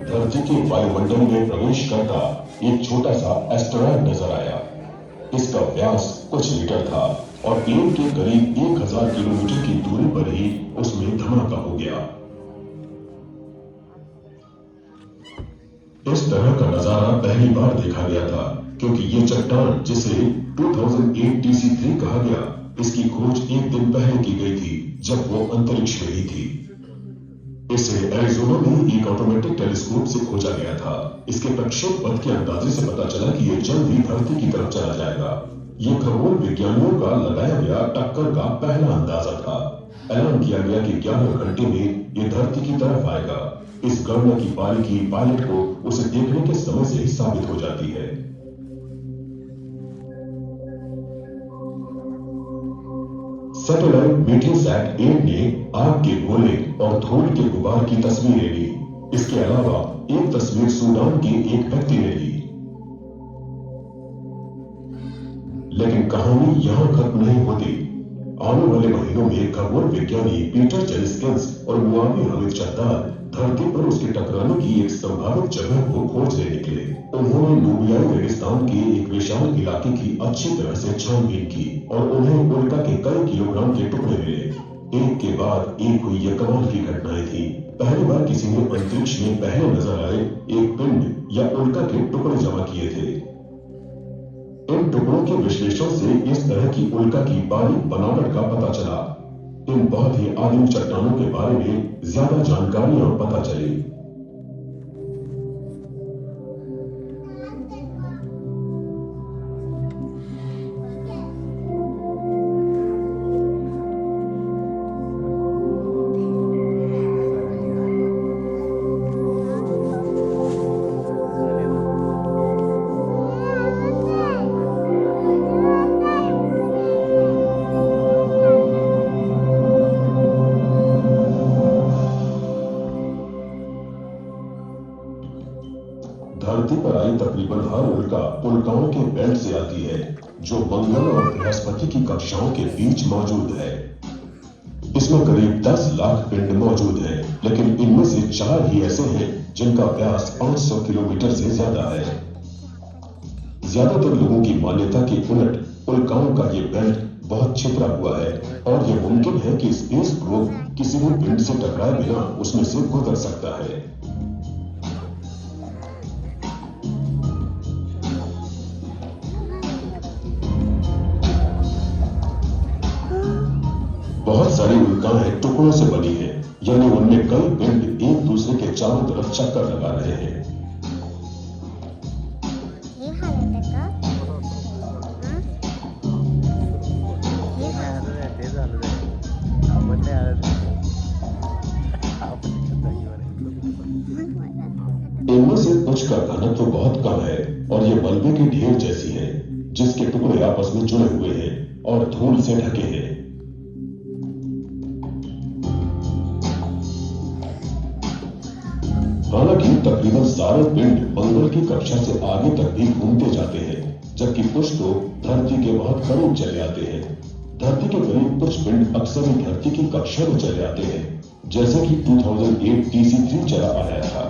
धरती के वायुमंडल में प्रवेश करता एक छोटा सा एस्टेरॉयड नजर आया। इसका व्यास कुछ मीटर था और प्लेन के करीब 1000 किलोमीटर की दूरी पर ही उसमें धमाका हो गया। इस तरह का नजारा पहली बार देखा गया था, क्योंकि ये चट्टान जिसे 2008 TC3 कहा गया, इसकी खोज एक दिन पहले की गई थी जब वो अंतरिक्ष में ही थी। इसे एरिज़ोना में एक ऑटोमेटिक टेलीस्कोप से खोजा गया था। इसके प्रक्षेप पथ के अंदाजे से पता चला कि ये जल्द ही धरती की तरफ चला जाएगा। ये खगोल विज्ञानियों का लगाया गया टक्कर का पहला अंदाजा था। ऐलान किया गया कि 11 घंटे में ये धरती की तरफ आएगा। इस गणना की बारीकी पायलट को उसे देखने के समय से ही साबित हो जाती है। सैटेलाइट मीटियोसैट 8 ने आग के गोले और धूल के गुबार की तस्वीरें ली। इसके अलावा एक तस्वीर सूडान के एक व्यक्ति ने ली। लेकिन कहानी यहां खत्म नहीं होती। आने वाले महीनों में खगोल विज्ञानी पीटर चेलिस्किंस और मुआवी हमीद चद्दार धरती पर उसके टकराने की एक संभावित जगह को खोजने निकले। उन्होंने नूबियाई रेगिस्तान के एक विशाल इलाके की अच्छी तरह से छानबीन की और उन्हें उल्का के कई किलोग्राम के टुकड़े मिले। एक के बाद एक हुई ये कमाल की घटनाएं थी। पहली बार किसी ने अंतरिक्ष में पहले नजर आए एक पिंड या उल्का के टुकड़े जमा किए थे। इन टुकड़ों के विश्लेषण से इस तरह की उल्का की बारीक बनावट का पता चला। इन बहुत ही आदिम चट्टानों के बारे में ज्यादा जानकारियां पता चली। धरती पर आई तकरीबन हर उल्का उल्काओं के बेल्ट से आती है, जो मंगल और बृहस्पति की कक्षाओं के बीच मौजूद है। इसमें करीब 10 लाख पिंड मौजूद हैं, लेकिन इनमें से 4 ही ऐसे हैं जिनका व्यास 500 किलोमीटर से ज्यादा है। ज्यादातर लोगों की मान्यता के उलट उल्काओं का ये बेल्ट बहुत छितरा हुआ है और यह मुमकिन है कि स्पेस प्रोब किसी भी पिंड से टकराए बिना उसमें से गुजर सकता है। बहुत सारी उल्काएं टुकड़ों से बनी हैं, यानी उनमें कई पिंड एक दूसरे के चारों तरफ चक्कर लगा रहे हैं। इनमें से कुछ का घनत्व बहुत कम है और ये मलबे के ढेर जैसी है, जिसके टुकड़े आपस में जुड़े हुए हैं और धूल से ढके हैं। हालांकि तकरीबन सारे पिंड मंगल की कक्षा से आगे तक भी घूमते जाते हैं, जबकि कुछ तो धरती के बहुत करीब चले आते हैं। धरती के करीब कुछ पिंड अक्सर ही धरती की कक्षा में चले आते हैं, जैसे कि 2008 TC3 चला आया था।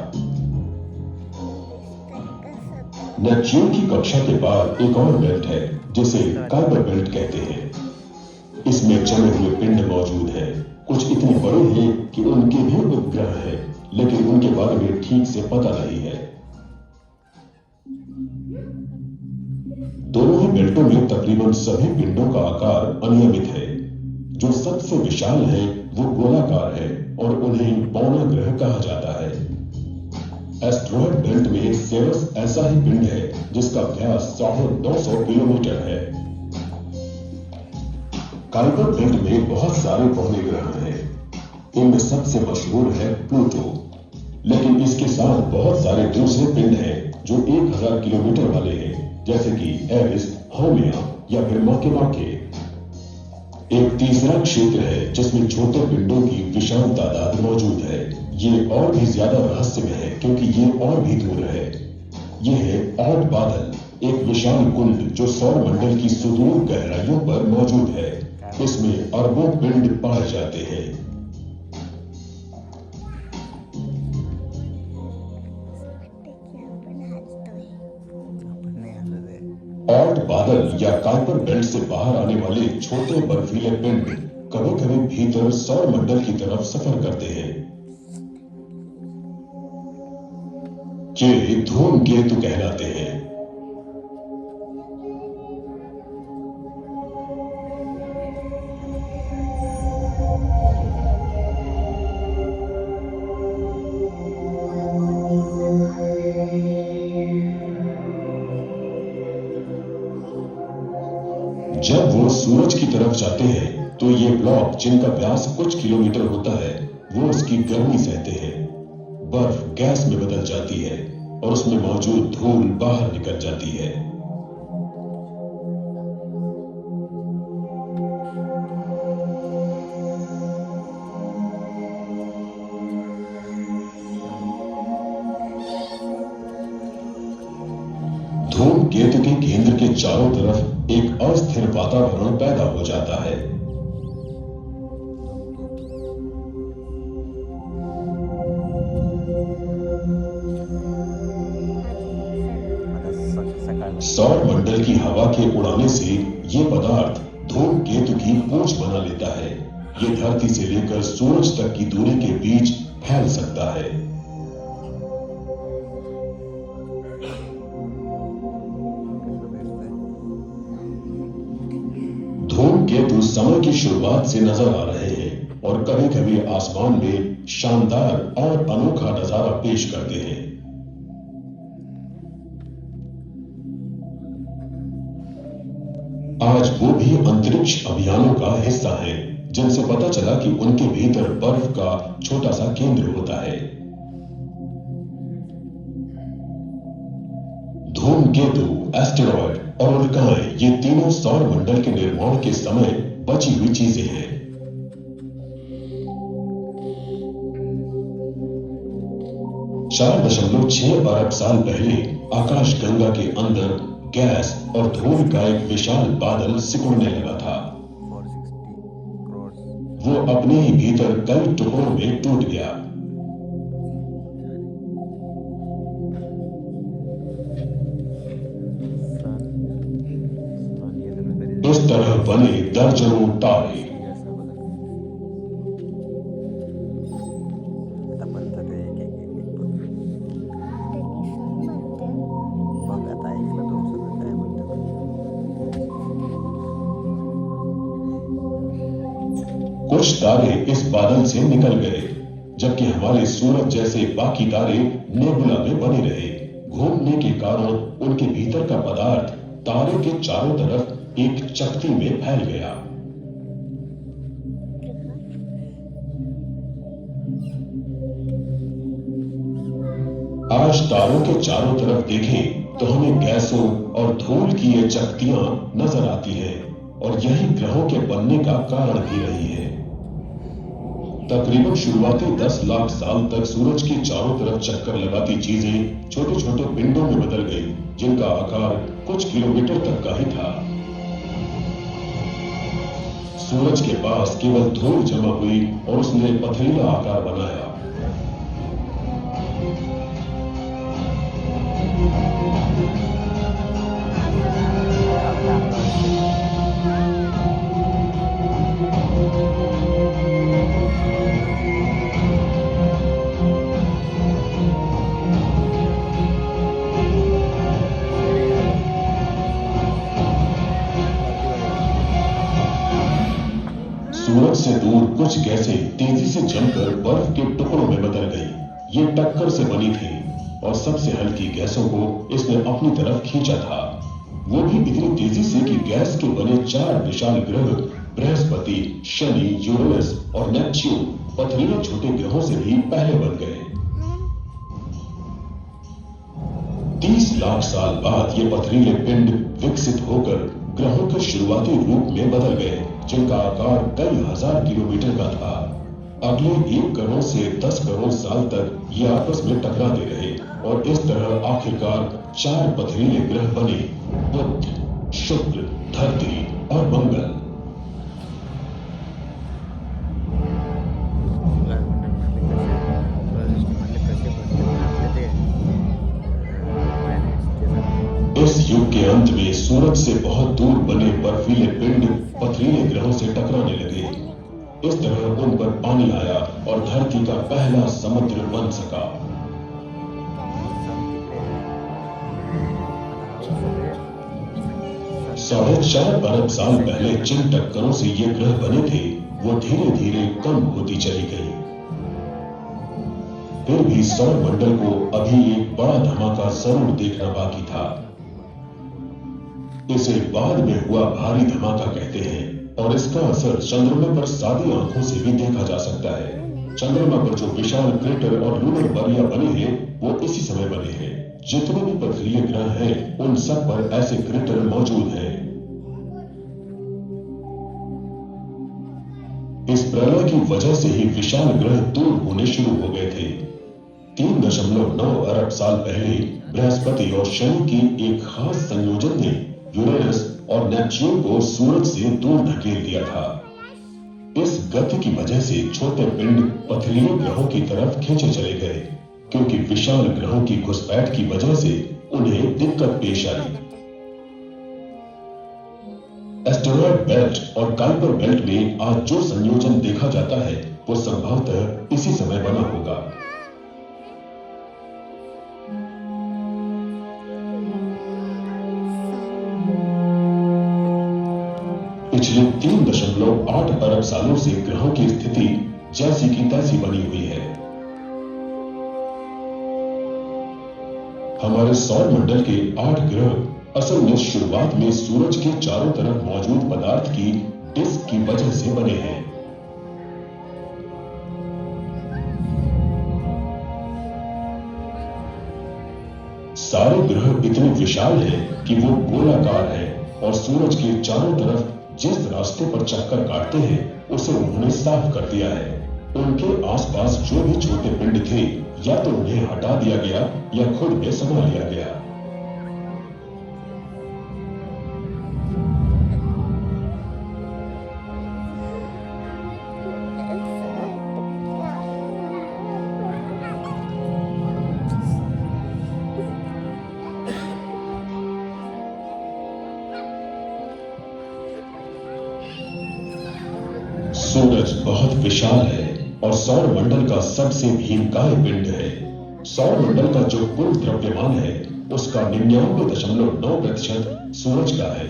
नेपच्यून की कक्षा के बाद एक और बेल्ट है जिसे कुइपर बेल्ट कहते हैं। इसमें जमे हुए पिंड मौजूद हैं। कुछ इतने बड़े हैं कि उनके भी उपग्रह हैं, लेकिन उनके बारे में ठीक से पता नहीं है। दोनों ही बेल्टों में तकरीबन सभी पिंडों का आकार अनियमित है। जो सबसे विशाल है वो गोलाकार है और उन्हें पौना ग्रह कहा जाता है। एस्टेरॉयड बेल्ट में सेरस ऐसा ही पिंड है जिसका व्यास 950 किलोमीटर है। कुइपर बेल्ट में बहुत सारे पौने ग्रह हैं। इनमें सबसे मशहूर है प्लूटो, लेकिन इसके साथ बहुत सारे दूसरे पिंड हैं जो 1000 किलोमीटर वाले हैं, जैसे कि एरिस, हाउमेया या फिर माके। एक तीसरा क्षेत्र है जिसमें छोटे पिंडों की विशाल तादाद मौजूद है। ये और भी ज्यादा रहस्यमय है क्योंकि ये और भी दूर है। ये है ऑट बादल, एक विशाल कुंड जो सौर मंडल की सुदूर गहराइयों पर मौजूद है। इसमें अरबों पिंड पाए जाते हैं। ऑल्ट बादल या काइपर बेल्ट से बाहर आने वाले छोटे बर्फीले पिंड कभी कभी भीतर सौर मंडल की तरफ सफर करते हैं। ये धूमकेतु कहलाते हैं। जब वो सूरज की तरफ जाते हैं तो ये ब्लॉक, जिनका व्यास कुछ किलोमीटर होता है, वो उसकी गर्मी सहते हैं। बर्फ गैस में बदल जाती है और उसमें मौजूद धूल बाहर निकल जाती है। धूमकेतु के केंद्र के चारों तरफ एक अस्थिर वातावरण पैदा हो जाता है। सौर मंडल की हवा के उड़ाने से ये पदार्थ धूमकेतु की पूंछ बना लेता है। ये धरती से लेकर सूरज तक की दूरी के बीच फैल सकता है। धूमकेतु समय की शुरुआत से नजर आ रहे हैं और कभी कभी आसमान में शानदार और अनोखा नजारा पेश करते हैं। आज वो भी अंतरिक्ष अभियानों का हिस्सा हैं, जिनसे पता चला कि उनके भीतर बर्फ का छोटा सा केंद्र होता है। धूमकेतु, एस्टेरॉयड और उल्काएं, ये तीनों सौर मंडल के निर्माण के समय बची हुई चीजें हैं। चार 4.6 अरब साल पहले आकाशगंगा के अंदर गैस और धूल का एक विशाल बादल सिकुड़ने लगा था। वो अपने ही भीतर कई टुकड़ों में टूट गया। इस तरह बने दर्जनों तारे। कुछ तारे इस बादल से निकल गए, जबकि हमारे सूरज जैसे बाकी तारे नेबुला में बने रहे। घूमने के कारण उनके भीतर का पदार्थ तारे के चारों तरफ एक चकती में फैल गया। आज तारों के चारों तरफ देखें तो हमें गैसों और धूल की ये चकतियां नजर आती हैं और यही ग्रहों के बनने का कारण भी रही है। तकरीबन शुरुआती 10 लाख साल तक सूरज के चारों तरफ चक्कर लगाती चीजें छोटे छोटे पिंडों में बदल गई, जिनका आकार कुछ किलोमीटर तक का ही था। सूरज के पास केवल धूल जमा हुई और उसने पथरीला आकार बनाया। सूरज से दूर कुछ गैसें तेजी से जमकर बर्फ के टुकड़ों में बदल गई। ये टक्कर से बनी थी और सबसे हल्की गैसों को इसने अपनी तरफ खींचा था। वो भी इतनी तेजी से कि गैस के बने 4 विशाल ग्रह बृहस्पति, शनि, यूरेनस और नेपच्यून पथरीले छोटे ग्रहों से भी पहले बन गए। 30 लाख साल बाद ये पथरीले पिंड विकसित होकर ग्रहों के शुरुआती रूप में बदल गए, जिनका आकार कई हजार किलोमीटर का था। अगले 1 करोड़ से 10 करोड़ साल तक ये आपस में टकराते रहे और इस तरह आखिरकार 4 पथरीले ग्रह बने: बुध, शुक्र, धरती और मंगल। इस युग के अंत में सूरज से बहुत दूर बने बर्फीले पिंड पथरीले ग्रहों से टकराने लगे। इस तरह उन पर पानी आया और धरती का पहला समुद्र बन सका। 4.5 अरब साल पहले जिन टक्करों से ये ग्रह बने थे वो धीरे धीरे कम होती चली गई। फिर भी सौर मंडल को अभी एक बड़ा धमाका जरूर देखना बाकी था। इसे बाद में हुआ भारी धमाका कहते हैं और इसका असर चंद्रमा पर सादी आंखों से भी देखा जा सकता है। चंद्रमा पर जो विशाल क्रेटर और लूनर बरिया बने हैं वो इसी समय बने हैं। जितने भी पथरीले ग्रह हैं उन सब पर ऐसे क्रेटर मौजूद हैं। इस प्रलय की वजह से ही विशाल ग्रह दूर होने शुरू हो गए थे। 3.9 अरब साल पहले बृहस्पति और शनि की एक खास संयोजन ने यूरेनस और नेपच्यून को सूरज से दूर धकेल दिया था। इस गति की वजह से छोटे पिंड पथरीले ग्रहों की तरफ खींचे चले गए, क्योंकि विशाल ग्रहों की घुसपैठ की वजह से उन्हें दिक्कत पेश आई। एस्टेरॉयड बेल्ट और काइपर बेल्ट में आज जो संयोजन देखा जाता है वो संभवतः इसी समय बना होगा। पिछले 3.8 अरब सालों से ग्रहों की स्थिति जैसी की तैसी बनी हुई है। हमारे सौर मंडल के 8 ग्रह असल में शुरुआत में सूरज के चारों तरफ मौजूद पदार्थ की डिस्क की वजह से बने हैं। सारे ग्रह इतने विशाल हैं कि वो गोलाकार हैं और सूरज के चारों तरफ जिस रास्ते पर चक्कर काटते हैं उसे उन्होंने साफ कर दिया है। उनके आसपास जो भी छोटे पिंड थे या तो उन्हें हटा दिया गया या खुद में समा लिया गया। सूरज बहुत विशाल है और सौर मंडल का सबसे भीमकाय पिंड है। सौर मंडल का जो कुल द्रव्यमान है उसका 99.9% सूरज का है।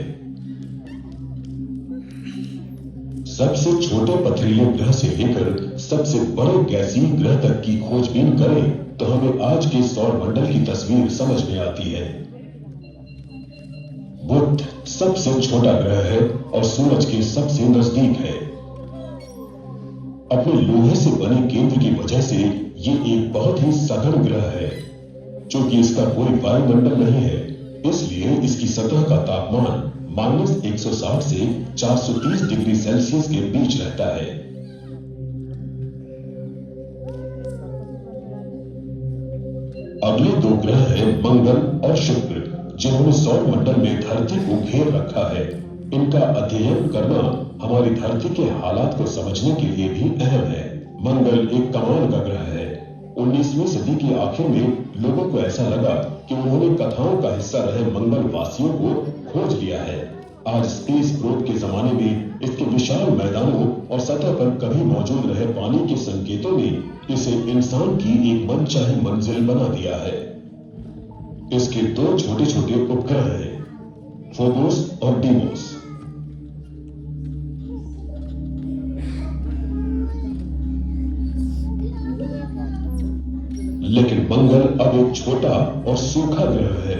सबसे छोटे पथरीले ग्रह से लेकर सबसे बड़े गैसीय ग्रह तक की खोजबीन करें तो हमें आज के सौर मंडल की तस्वीर समझ में आती है। बुध सबसे छोटा ग्रह है और सूरज के सबसे नजदीक है। अपने लोहे से बने केंद्र की वजह से ये एक बहुत ही सघन ग्रह है। चूंकि इसका कोई वायुमंडल नहीं है इसलिए इसकी सतह का तापमान -160 से 430 डिग्री सेल्सियस के बीच रहता है। अगले 2 ग्रह हैं मंगल और शुक्र, जिन्होंने सौर मंडल में धरती को घेर रखा है। इनका अध्ययन करना हमारी धरती के हालात को समझने के लिए भी अहम है। मंगल एक कमाल का ग्रह है। 19वीं सदी की आखिर में लोगों को ऐसा लगा कि उन्होंने कथाओं का हिस्सा रहे मंगल वासियों को खोज लिया है। आज स्पेस प्रोब के जमाने में इसके विशाल मैदानों और सतह पर कभी मौजूद रहे पानी के संकेतों ने इसे इंसान की एक मनचाही मंजिल बना दिया है। इसके 2 छोटे छोटे उपग्रह हैं, फोबोस और डीमोस। लेकिन मंगल अब एक छोटा और सूखा ग्रह है,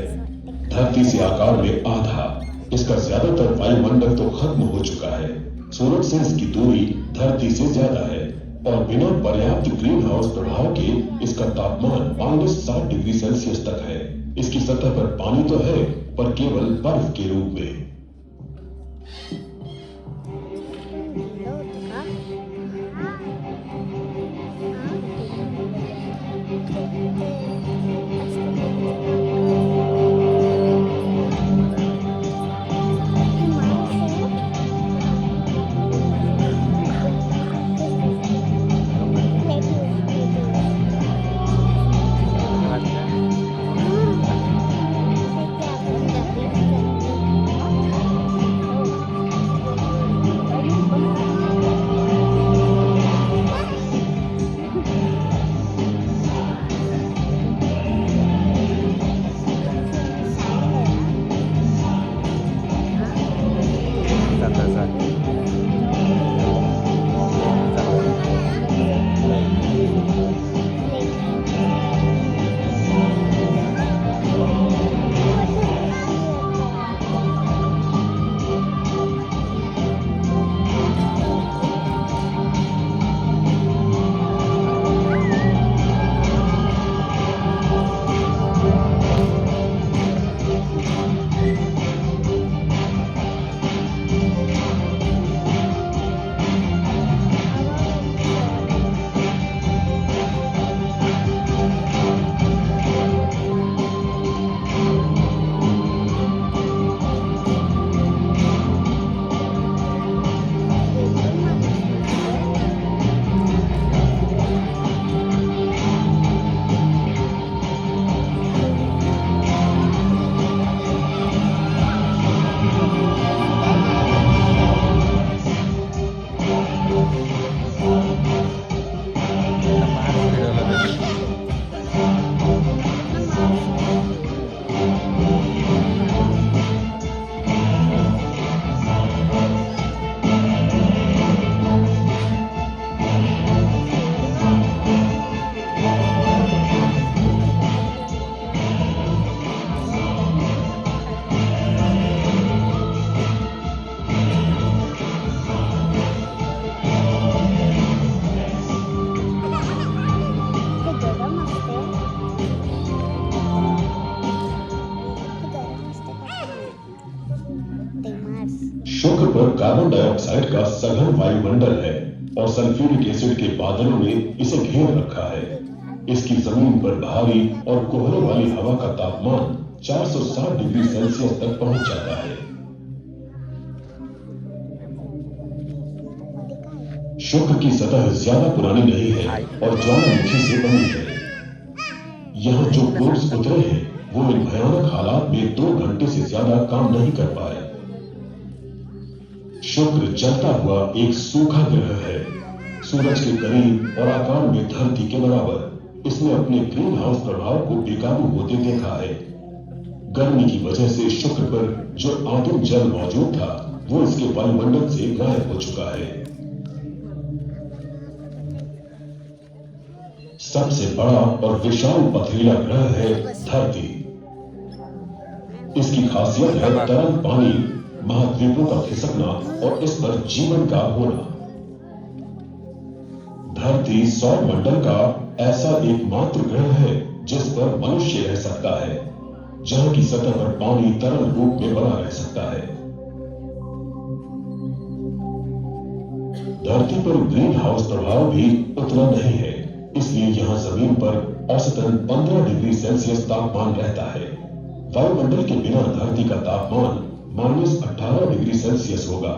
धरती से आकार में आधा। इसका ज्यादातर वायुमंडल तो खत्म हो चुका है। सूरज से इसकी दूरी धरती से ज्यादा है और बिना पर्याप्त ग्रीन हाउस प्रभाव के इसका तापमान -60 डिग्री सेल्सियस तक है। इसकी सतह पर पानी तो है पर केवल बर्फ के रूप में। शुक्र पर कार्बन डाइऑक्साइड का सघन वायुमंडल है और सल्फ्यूरिक एसिड के बादलों ने इसे घेर रखा है। इसकी जमीन पर भारी और कोहरे वाली हवा का तापमान 460 डिग्री सेल्सियस तक पहुंच जाता है। शुक्र की सतह ज्यादा पुरानी नहीं है और ज्वालामुखी से बनी है। यहाँ जो प्रोब्स उतरे हैं वो इन भयानक हालात में 2 घंटे से ज्यादा काम नहीं कर पाए। शुक्र जलता हुआ एक सूखा ग्रह है, सूरज के करीब और आकार में धरती के बराबर। इसने अपने ग्रीन हाउस प्रभाव को बेकाबू होते देखा है। गर्मी की वजह से शुक्र पर जो आदिम जल मौजूद था वो इसके वायुमंडल से गायब हो चुका है। सबसे बड़ा और विशाल पथरीला ग्रह है धरती। इसकी खासियत है तरल पानी, महाद्वीपों का खिसकना और इस पर जीवन का होना। धरती सौर मंडल का ऐसा एकमात्र ग्रह है जिस पर मनुष्य रह सकता है, जहां की सतह पर पानी तरल रूप में बना रह सकता है। धरती पर ग्रीन हाउस प्रभाव भी उतना नहीं है, इसलिए यहां जमीन पर औसतन 15 डिग्री सेल्सियस तापमान रहता है। वायुमंडल के बिना धरती का तापमान -18 डिग्री सेल्सियस होगा।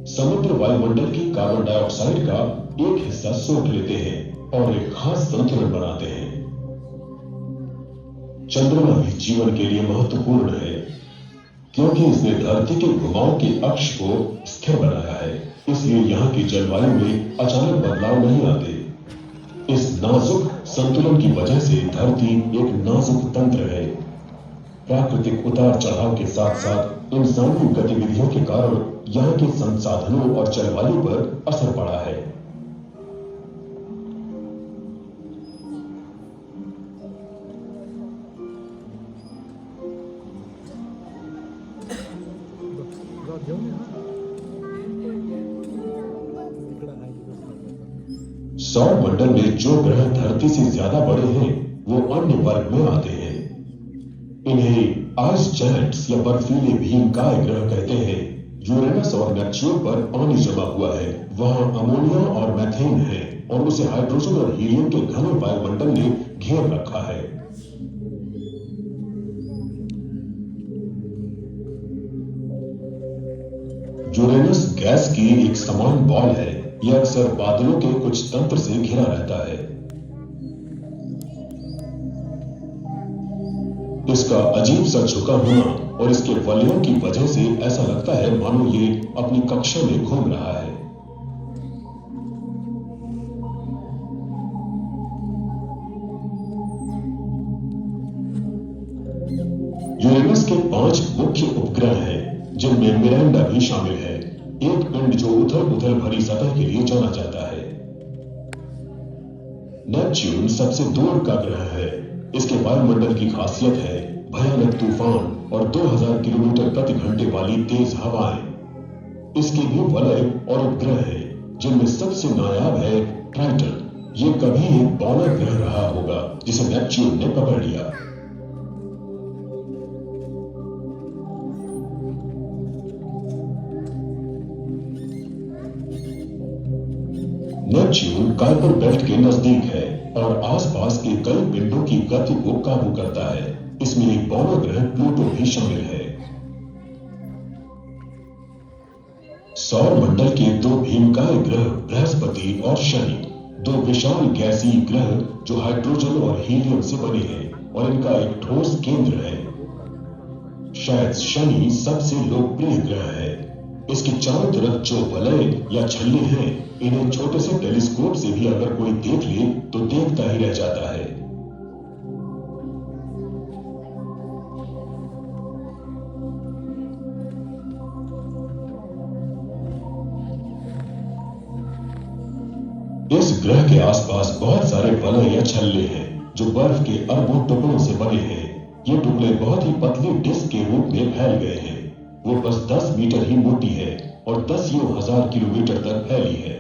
समुद्र वायुमंडल की कार्बन डाइऑक्साइड का एक हिस्सा सोख लेते हैं और एक खास संतुलन बनाते हैं। चंद्रमा भी जीवन के लिए महत्वपूर्ण है, क्योंकि इसने धरती के घुमाव के अक्ष को स्थिर बनाया है, इसलिए यहाँ की जलवायु में अचानक बदलाव नहीं आते। इस नाजुक संतुलन की वजह से धरती एक नाजुक तंत्र है। प्राकृतिक उतार चढ़ाव के साथ साथ इंसानी गतिविधियों के कारण यहाँ के संसाधनों और जलवायु पर असर पड़ा है। सौर मंडल में जो ग्रह धरती से ज्यादा बड़े हैं वो अन्य वर्ग में आते हैं। इन्हें आइस जायंट्स या बर्फीले भीमकाय ग्रह कहते हैं। यूरेनस और नेपच्यून पर पानी जमा हुआ है, वहां अमोनिया और मीथेन है और उसे हाइड्रोजन और हीलियम के घने वायुमंडल ने घेर रखा है। यूरेनस गैस की एक समान बॉल है। यह अक्सर बादलों के कुछ तंत्र से घिरा रहता है। इसका अजीब सा झुका होना और इसके वलयों की वजह से ऐसा लगता है मानो ये अपनी कक्षा में घूम रहा है। यूरेनस के 5 मुख्य उपग्रह हैं, जिनमें मिरांडा भी शामिल है, एक पिंड जो उथल-पुथल भरी सतह के लिए जाना जाता है। नेपच्यून सबसे दूर का ग्रह है। इसके वायुमंडल की खासियत है भयानक तूफान और 2000 किलोमीटर प्रति घंटे वाली तेज हवाएं। इसके भी वलय और उपग्रह हैं, जिनमें सबसे नायाब है ट्राइटन। ये कभी एक बौना ग्रह रहा होगा जिसे नेपच्यून ने पकड़ लिया। नेपच्यून कुइपर बेल्ट के नजदीक है और आसपास के कई पिंडों की गति को काबू करता है। इसमें एक बौना ग्रह प्लूटो भी शामिल है। सौर मंडल के 2 भीमकाय ग्रह बृहस्पति और शनि, 2 विशाल गैसीय ग्रह जो हाइड्रोजन और हीलियम से बने हैं और इनका एक ठोस केंद्र है। शायद शनि सबसे लोकप्रिय ग्रह है। इसके चारों तरफ जो वलय या छल्ले हैं, इन्हें छोटे से टेलीस्कोप से भी अगर कोई देख ले तो देखता ही रह जाता है। इस ग्रह के आसपास बहुत सारे वलय या छल्ले हैं जो बर्फ के अरबों टुकड़ों से बने हैं। ये टुकड़े बहुत ही पतली डिस्क के रूप में फैल गए हैं। वो बस 10 मीटर ही मोटी है और 10,000 किलोमीटर तक फैली है।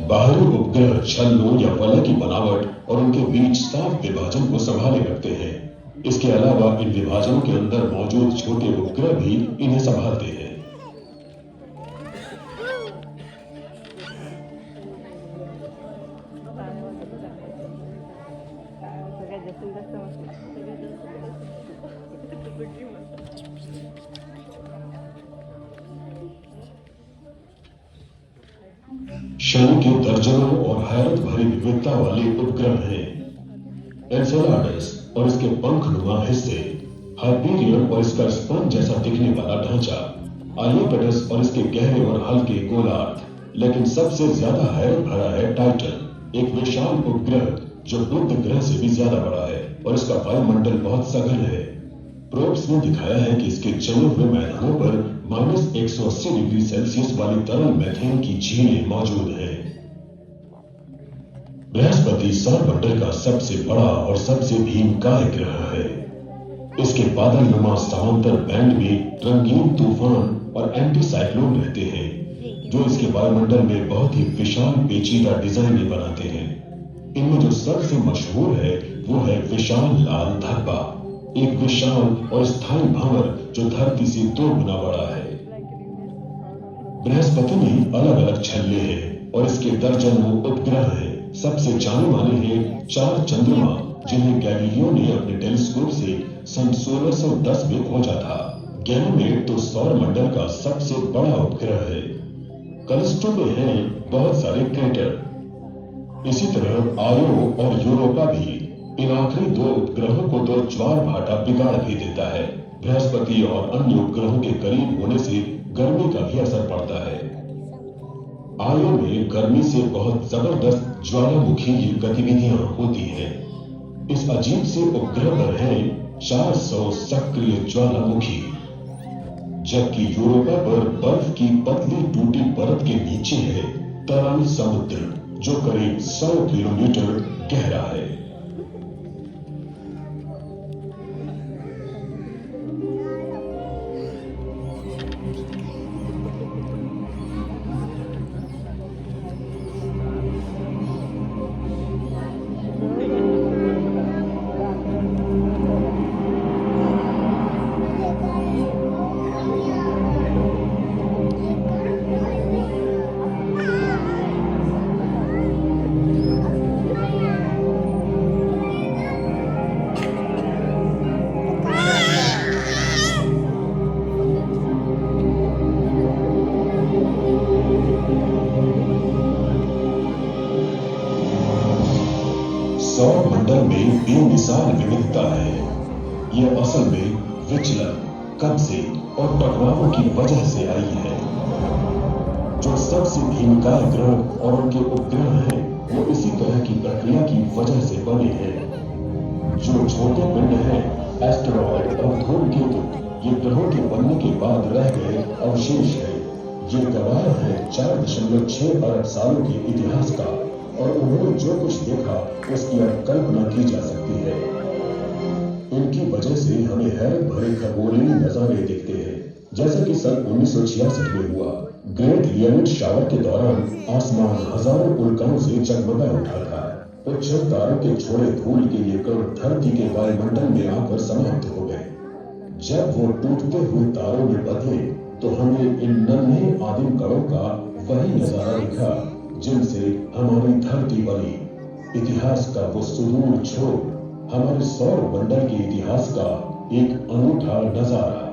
बाहरी उपग्रह छल्लों या वलय की बनावट और उनके बीच साफ विभाजन को संभाले रखते हैं। इसके अलावा इन विभाजनों के अंदर मौजूद छोटे उपग्रह भी इन्हें संभालते हैं। शनि के दर्जनों और हैरत भरी विविधता वाले उपग्रह हैं। एन्सेलाडस और इसके पंखनुमा हिस्से, हाइपीरियन और इसका स्पंज जैसा दिखने वाला ढांचा, आलियोपेटस और इसके गहरे और हल्के गोलार्ध, लेकिन सबसे ज्यादा हैरत भरा है टाइटन, एक विशाल उपग्रह जो बुध ग्रह से भी ज्यादा बड़ा है और इसका वायुमंडल बहुत सघन है। प्रोब्स ने दिखाया है कि इसके जले हुए मैदानों पर -180 डिग्री सेल्सियस वाली तरल मीथेन की झीलें मौजूद हैं। बृहस्पति सौरमंडल का सबसे बड़ा और सबसे भीमकाय ग्रह है। इसके बादलनुमा समांतर बैंड में रंगीन तूफान और एंटी साइक्लोन रहते हैं, जो इसके वायुमंडल में बहुत ही विशाल पेचीदा डिजाइनें बनाते हैं। इनमें जो सबसे मशहूर है वो है विशाल लाल धब्बा, एक विशाल और स्थायी भंवर जो धरती से 2 गुना बड़ा है। बृहस्पति में अलग अलग छल्ले हैं और इसके दर्जनों उपग्रह हैं। सबसे जाने माने हैं 4 चंद्रमा, जिन्हें गैलीलियो ने अपने टेलीस्कोप से सन 1610 में खोजा था। गैनीमेड तो सौर मंडल का सबसे बड़ा उपग्रह है। कलिस्टो में हैं बहुत सारे क्रेटर। इसी तरह आयो और यूरोपा भी। इन आखिरी 2 उपग्रहों को तो ज्वार भाटा बिगाड़ भी देता है। बृहस्पति और अन्य उपग्रहों के करीब होने से गर्मी का भी असर पड़ता है। आयो में गर्मी से बहुत जबरदस्त ज्वालामुखी गतिविधियां होती हैं। इस अजीब से उपग्रह पर हैं 400 सक्रिय ज्वालामुखी, जबकि यूरोपा पर बर्फ की पतली टूटी परत के नीचे है तरल समुद्र, जो करीब 100 किलोमीटर गहरा है। सौर मंडल में बेमिसाल विविधता है। यह असल में विचलन, कब्जे और टकरावों की वजह से आई है। जो सबसे भीमकाय ग्रह और उनके उपग्रह हैं, वो इसी तरह की प्रक्रिया की वजह से बने हैं। जो छोटे पिंड हैं, एस्टेरॉयड और धूमकेतु, ये ग्रहों के बनने के बाद रह गए अवशेष हैं। ये गवाह हैं 4.6 अरब सालों के इतिहास का, और उन्होंने जो कुछ देखा उसकी अब कल्पना की जा सकती है। इनकी वजह से हमें हैरत भरे खगोलीय नजारे दिखते हैं, जैसे कि सन 1966 में हुआ। ग्रेट लियोनिड शावर के दौरान आसमान हजारों उल्काओं से जगमगा उठा था। उच्चर तारों के छोड़े धूल के ये कण धरती के वायुमंडल में आकर समाप्त हो गए। जब वो टूटते हुए तारों में बदले तो हमें इन नन्हे आदिम कणों का वही नजारा दिखा जिनसे हमारी धरती बनी। इतिहास का वो सुदूर छोर, हमारे सौर मंडल के इतिहास का एक अनूठा नजारा।